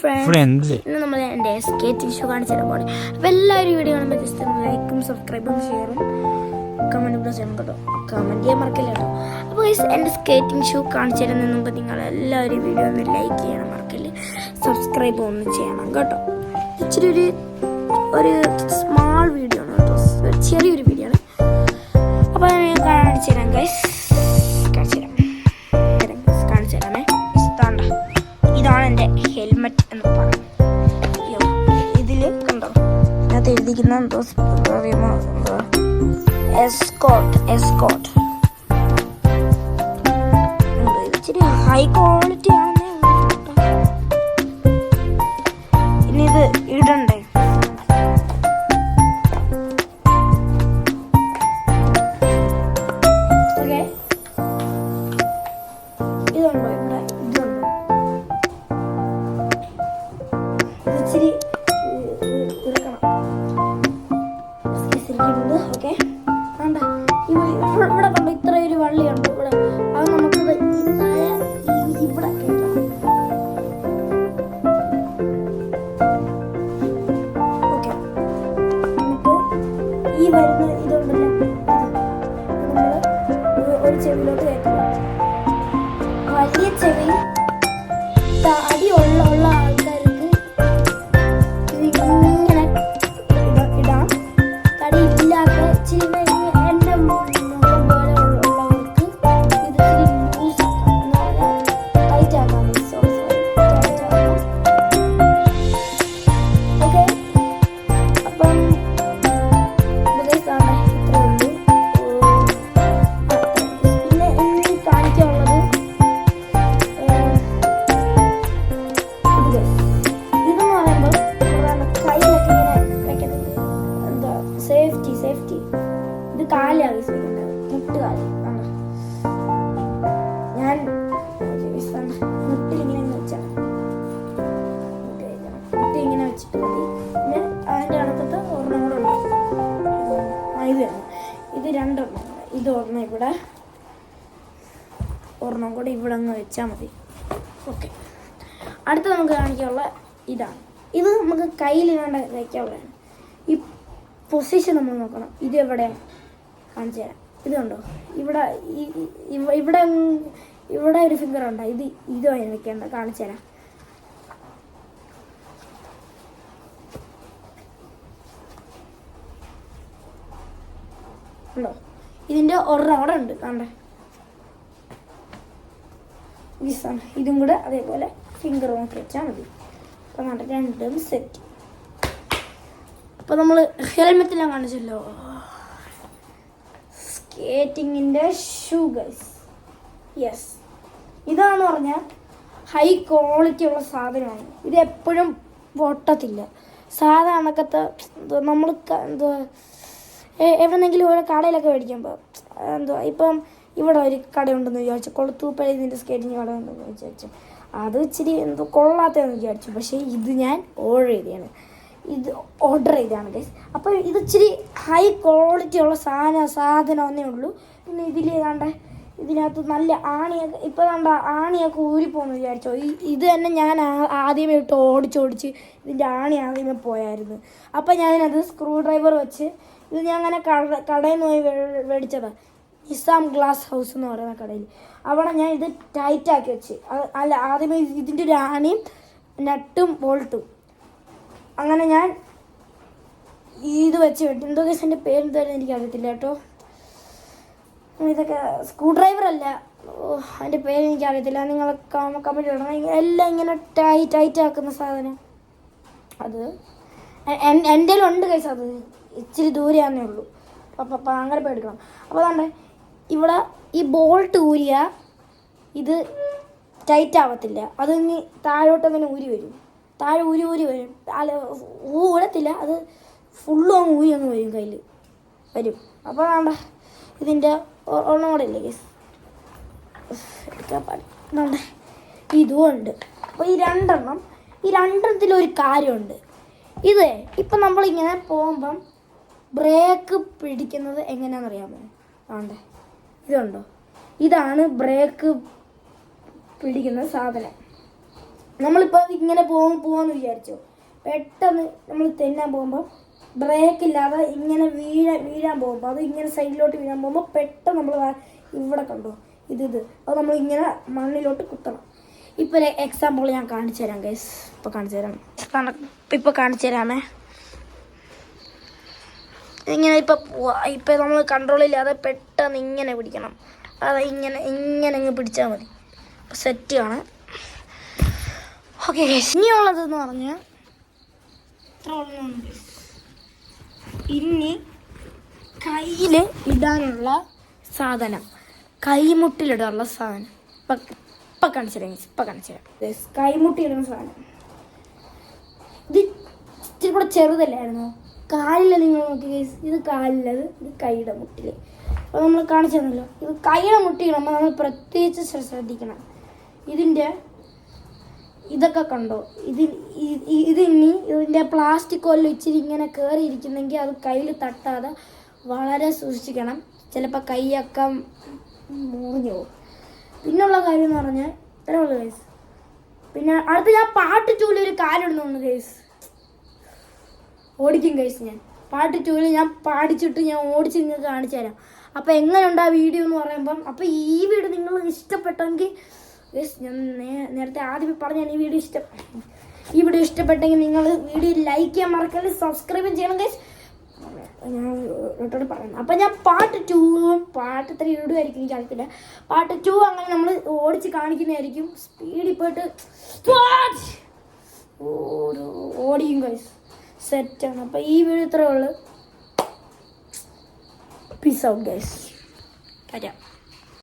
Friends ഇന്ന് നമ്മൾ എൻ്റെ സ്കേറ്റിംഗ് ഷോ കാണിച്ചു തരാൻ പോകണം. അപ്പോൾ എല്ലാവരും വീഡിയോ കാണുമ്പോൾ ജസ്റ്റ് ഒന്ന് ലൈക്കും സബ്സ്ക്രൈബും ഷെയറും കമൻറ്റും കൂടെ ചെയ്യണം കേട്ടോ. കമൻറ്റ് ചെയ്യാൻ മറക്കില്ല കേട്ടോ. അപ്പോൾ എൻ്റെ സ്കേറ്റിംഗ് ഷോ കാണിച്ചു തരുന്നതിന് മുമ്പ് നിങ്ങൾ എല്ലാവരും വീഡിയോ ഒന്ന് ലൈക്ക് ചെയ്യണം, മറക്കില്ല. സബ്സ്ക്രൈബ് ഒന്ന് ചെയ്യണം കേട്ടോ. ഇച്ചിരി ഒരു സ്മാൾ വീഡിയോ ആണ് കേട്ടോ, ചെറിയൊരു വീഡിയോ ആണ്. അപ്പോൾ ഞാൻ കാണിച്ചു തരാം ഗൈസ്, കാണിച്ചു തരാമേ. ഇതാണ് എൻ്റെ ഹെൽമെറ്റ് എന്ന് പറയും. ഇതിൽ കണ്ടോ ഇതിനകത്ത് എഴുതിക്കുന്ന എന്തോ പറയുമോ, എന്തോ എസ്കോട്ട് ഇച്ചിരി ഹൈ ക്വാളിറ്റി ആണെന്നേ ഉള്ളൂ. ഇനി ഇത് ഇടണ്ടേ, ഓക്കെ. ഇതുണ്ടോ ഇവിടെ, ഇതുണ്ടോ, ഇച്ചിരി ഇറക്കണം. ഓക്കെ, ഇവിടെ കണ്ടോ ഇത്ര ഒരു വള്ളിയുണ്ട് ഇവിടെ. അത് നമുക്ക് ഇവിടെ ഓക്കെ. നമുക്ക് ഈ വരുന്ന ഇതുണ്ടല്ലോ, നമ്മൾ ഒരു ചെവിയിലോട്ട് കയറ്റുക. വലിയ ചെവി തടി ഉള്ള ആൾക്കാർക്ക് ഇതിങ്ങനെ ഇടാം. തടി ഇല്ലാത്ത ഇച്ചിരി എൻ്റെ മുഖം പോലെ ഉള്ളവർക്ക് ഇത് ഇച്ചിരി ലൂസ് ആക്കാം, ടൈറ്റ് ആക്കാം. ഓക്കെ, അപ്പം ഇത്രയേ ഉള്ളൂ. പിന്നെ ഇനി കാണിക്കാനുള്ളത് ഇതെന്ന് പറയുമ്പോൾ കയ്യിലൊക്കെ ഇങ്ങനെ വെക്കുന്നത് എന്താ സേഫ്റ്റി. ഇത് കാലാണ് വെക്കുന്നത്, മുട്ടുകാല്. ഞാൻ മുട്ടിലിങ്ങനെ വെച്ചാൽ മുട്ടി ഇങ്ങനെ വെച്ചിട്ട് മതി. പിന്നെ അതിൻ്റെ അടുത്തത് ഒരെണ്ണം കൂടെ ഉണ്ട്, ഇത് രണ്ടെണ്ണം. ഇത് ഒരെണ്ണം ഇവിടെ, ഒരെണ്ണം കൂടെ ഇവിടെ അങ്ങ് വെച്ചാൽ മതി. ഓക്കെ, അടുത്ത് നമുക്ക് കാണിക്കാനുള്ള ഇതാണ്. ഇത് നമുക്ക് കയ്യിൽ വേണ്ട വയ്ക്കാനുള്ളതാണ്. ഈ പൊസിഷൻ നമ്മൾ നോക്കണം. ഇത് എവിടെയാണ് കാണിച്ചു തരാം. ഇതുണ്ടോ ഇവിടെ, ഇവിടെ ഒരു ഫിംഗർ ഉണ്ടോ, ഇതുമായി വെക്കേണ്ട, കാണിച്ചു തരാം. ഉണ്ടോ, ഇതിൻ്റെ ഒരെണ്ണം അവിടെ ഉണ്ട്, കണ്ടേ. ഇതും കൂടെ അതേപോലെ ഫിംഗർ നോക്കി വെച്ചാൽ മതി. അപ്പം കണ്ട രണ്ടും സെറ്റ്. അപ്പോൾ നമ്മൾ ഹെൽമെറ്റെല്ലാം കാണിച്ചല്ലോ. സ്കേറ്റിങ്ങിൻ്റെ ഷൂ ഗൈസ്, യെസ്, ഇതാണെന്ന് പറഞ്ഞാൽ ഹൈ ക്വാളിറ്റി ഉള്ള സാധനമാണ്. ഇത് എപ്പോഴും പൊട്ടത്തില്ല. സാധാരണക്കത്തെ നമ്മൾ എന്തോ എവിടെന്നെങ്കിലും ഓരോ കടയിലൊക്കെ മേടിക്കുമ്പോൾ ഇപ്പം ഇവിടെ ഒരു കടയുണ്ടെന്ന് വിചാരിച്ചു, കൊളുത്തൂപ്പഴ ഇതിൻ്റെ സ്കേറ്റിങ് കട ഉണ്ടെന്ന് വിചാരിച്ചു. അത് ഇച്ചിരി എന്തോ കൊള്ളാത്തതെന്ന് വിചാരിച്ചു. പക്ഷേ ഇത് ഞാൻ ഓർഡർ ചെയ്തതാണ് ഗൈസ്. അപ്പോൾ ഇത് ഇച്ചിരി ഹൈ ക്വാളിറ്റി ഉള്ള സാധനമൊന്നേ ഉള്ളൂ. പിന്നെ ഇതിൽ കണ്ട ഇതിനകത്ത് നല്ല ആണിയൊക്കെ, ഇപ്പോൾ കണ്ട ആണിയൊക്കെ ഊരിപ്പോന്ന് വിചാരിച്ചോ. ഇത് തന്നെ ഞാൻ ആദ്യമേ ഇട്ട് ഓടിച്ച് ഇതിൻ്റെ ആണി ആദ്യമേ പോയായിരുന്നു. അപ്പോൾ ഞാനത് സ്ക്രൂ ഡ്രൈവർ വെച്ച് ഇത് ഞാൻ അങ്ങനെ കടയിൽ നിന്ന് പോയി മേടിച്ചതാണ്, നിസാം ഗ്ലാസ് ഹൗസ് എന്ന് പറയുന്ന കടയിൽ. അവിടെ ഞാൻ ഇത് ടൈറ്റാക്കി വെച്ച്, അല്ല ആദ്യമേ ഇതിൻ്റെ ഒരു ആണിയും നട്ടും ബോൾട്ടും അങ്ങനെ ഞാൻ ഇത് വെച്ച് വിട്ടു. എന്തോ കേസ് എൻ്റെ പേരെന്തായാലും എനിക്കറിയത്തില്ല കേട്ടോ. ഇതൊക്കെ സ്ക്രൂ ഡ്രൈവർ അല്ല, അതിൻ്റെ പേര് എനിക്കറിയത്തില്ല. നിങ്ങൾ കമൻറ്റ് ഇടണം. എല്ലാം ഇങ്ങനെ ടൈറ്റ് ആക്കുന്ന സാധനം അത് എൻ്റെ ഉണ്ട് കേസ്. അത് ഇച്ചിരി ദൂരെയാന്നേ ഉള്ളൂ, അപ്പം അങ്ങനെ പേടിക്കണം. അപ്പോൾ അതാണ്ട് ഇവിടെ ഈ ബോൾട്ട് ഊരിയ ഇത് ടൈറ്റ് ആവത്തില്ല. അത് ഇനി താഴോട്ട് അങ്ങനെ ഊരി വരും, താഴെ ഊരി വരും. അല്ല ഊരത്തില്ല, അത് ഫുള്ളും അങ്ങ് ഊരി അങ്ങ് വരും, കയ്യിൽ വരും. അപ്പോൾ വേണ്ട ഇതിൻ്റെ ഒരെണ്ണം കൂടെ ഇല്ലേ കേസ് എടുക്കാൻ പാടില്ല. ഇതും ഉണ്ട്. അപ്പോൾ ഈ രണ്ടെണ്ണത്തിലൊരു കാര്യമുണ്ട്. ഇത് ഇപ്പം നമ്മളിങ്ങനെ പോകുമ്പം ബ്രേക്ക് പിടിക്കുന്നത് എങ്ങനെയാണെന്നറിയാമോ? ആണ്ടേ ഇതുണ്ടോ, ഇതാണ് ബ്രേക്ക് പിടിക്കുന്ന സാധനം. നമ്മളിപ്പോൾ ഇങ്ങനെ പോകാമെന്ന് വിചാരിച്ചോ, പെട്ടെന്ന് നമ്മൾ തെന്നാൻ പോകുമ്പോൾ ബ്രേക്ക് ഇല്ലാതെ ഇങ്ങനെ വീഴാൻ പോകുമ്പോൾ, അത് ഇങ്ങനെ സൈഡിലോട്ട് വീഴാൻ പോകുമ്പോൾ പെട്ടെന്ന് നമ്മൾ ഇവിടെ കണ്ടോ ഇത് അത് നമ്മൾ ഇങ്ങനെ മണ്ണിലോട്ട് കുത്തണം. ഇപ്പോൾ ഒരു എക്സാമ്പിൾ ഞാൻ കാണിച്ചു തരാം ഗൈസ്. ഇപ്പോൾ കാണിച്ചു തരാമേ. ഇങ്ങനെ ഇപ്പോൾ നമ്മൾ കൺട്രോളില്ലാതെ പെട്ടെന്ന് ഇങ്ങനെ പിടിക്കണം. അത് ഇങ്ങനെ അങ്ങ് പിടിച്ചാൽ മതി. അപ്പോൾ സെറ്റാണ്. ഓക്കെ ഗൈസ്, ഇനിയുള്ളതെന്ന് പറഞ്ഞാൽ ഇത്ര ഉള്ളതാണ് ഗൈസ്. ഇനി കയ്യിൽ ഇടാനുള്ള സാധനം, കൈമുട്ടിലിടാനുള്ള സാധനം ഇപ്പം കാണിച്ചു തരാം. കൈമുട്ടിയിടുന്ന സാധനം ഇത് ഇച്ചിരി കൂടെ ചെറുതല്ലായിരുന്നോ? കാലിൽ നിങ്ങൾ നോക്കി ഗൈസ്, ഇത് കാലിലത്, ഇത് കൈയുടെ മുട്ടിൽ. അപ്പോൾ നമ്മൾ കാണിച്ചു തന്നല്ലോ, ഇത് കൈയുടെ മുട്ടിയിടുമ്പോൾ നമ്മൾ പ്രത്യേകിച്ച് ശ്രദ്ധിക്കണം. ഇതൊക്കെ കണ്ടോ, ഇതിൻ്റെ പ്ലാസ്റ്റിക് കൊല്ലം ഇച്ചിരി ഇങ്ങനെ കയറിയിരിക്കുന്നെങ്കിൽ അത് കയ്യിൽ തട്ടാതെ വളരെ സൂക്ഷിക്കണം. ചിലപ്പോൾ കൈയൊക്കെ മുറിഞ്ഞു പോകും. പിന്നുള്ള കാര്യം എന്ന് പറഞ്ഞാൽ ഇത്രേ ഉള്ളൂ ഗൈസ്. പിന്നെ അടുത്ത് ഞാൻ പാർട്ട് 2 ഒരു കാര്യം ഇടുന്നുണ്ട് ഗൈസ്. ഓടിക്കും ഗൈസ്. ഞാൻ പാർട്ട് 2 ഞാൻ പാടിച്ചിട്ട് ഞാൻ ഓടിച്ച് നിങ്ങൾക്ക് കാണിച്ചു തരാം. അപ്പോൾ എങ്ങനെയുണ്ട് ആ വീഡിയോ എന്ന് പറയുമ്പം. അപ്പോൾ ഈ വീഡിയോ നിങ്ങൾ ഇഷ്ടപ്പെട്ടെങ്കിൽ ഗൈസ്, ഞാൻ നേരത്തെ ആദ്യം പറഞ്ഞാൽ ഈ വീഡിയോ ഇഷ്ടപ്പെട്ടെങ്കിൽ നിങ്ങൾ വീഡിയോ ലൈക്ക് ചെയ്യാൻ മറക്കരുത്, സബ്സ്ക്രൈബും ചെയ്യണം ഗൈസ്. ഞാൻ ഒട്ടോട് പറയുന്നത്. അപ്പം ഞാൻ പാർട്ട് 2 പാർട്ട് 3 ഇടുമായിരിക്കും, എനിക്ക് അറിയത്തില്ല. പാർട്ട് 2 അങ്ങനെ നമ്മൾ ഓടിച്ച് കാണിക്കുന്നതായിരിക്കും. സ്പീഡിൽ പോയിട്ട് ഓടിക്കും ഗൈസ്. സെറ്റാണ്. അപ്പം ഈ വീഡിയോ ഇത്രയേ ഉള്ളൂ. Peace out guys. വരാം.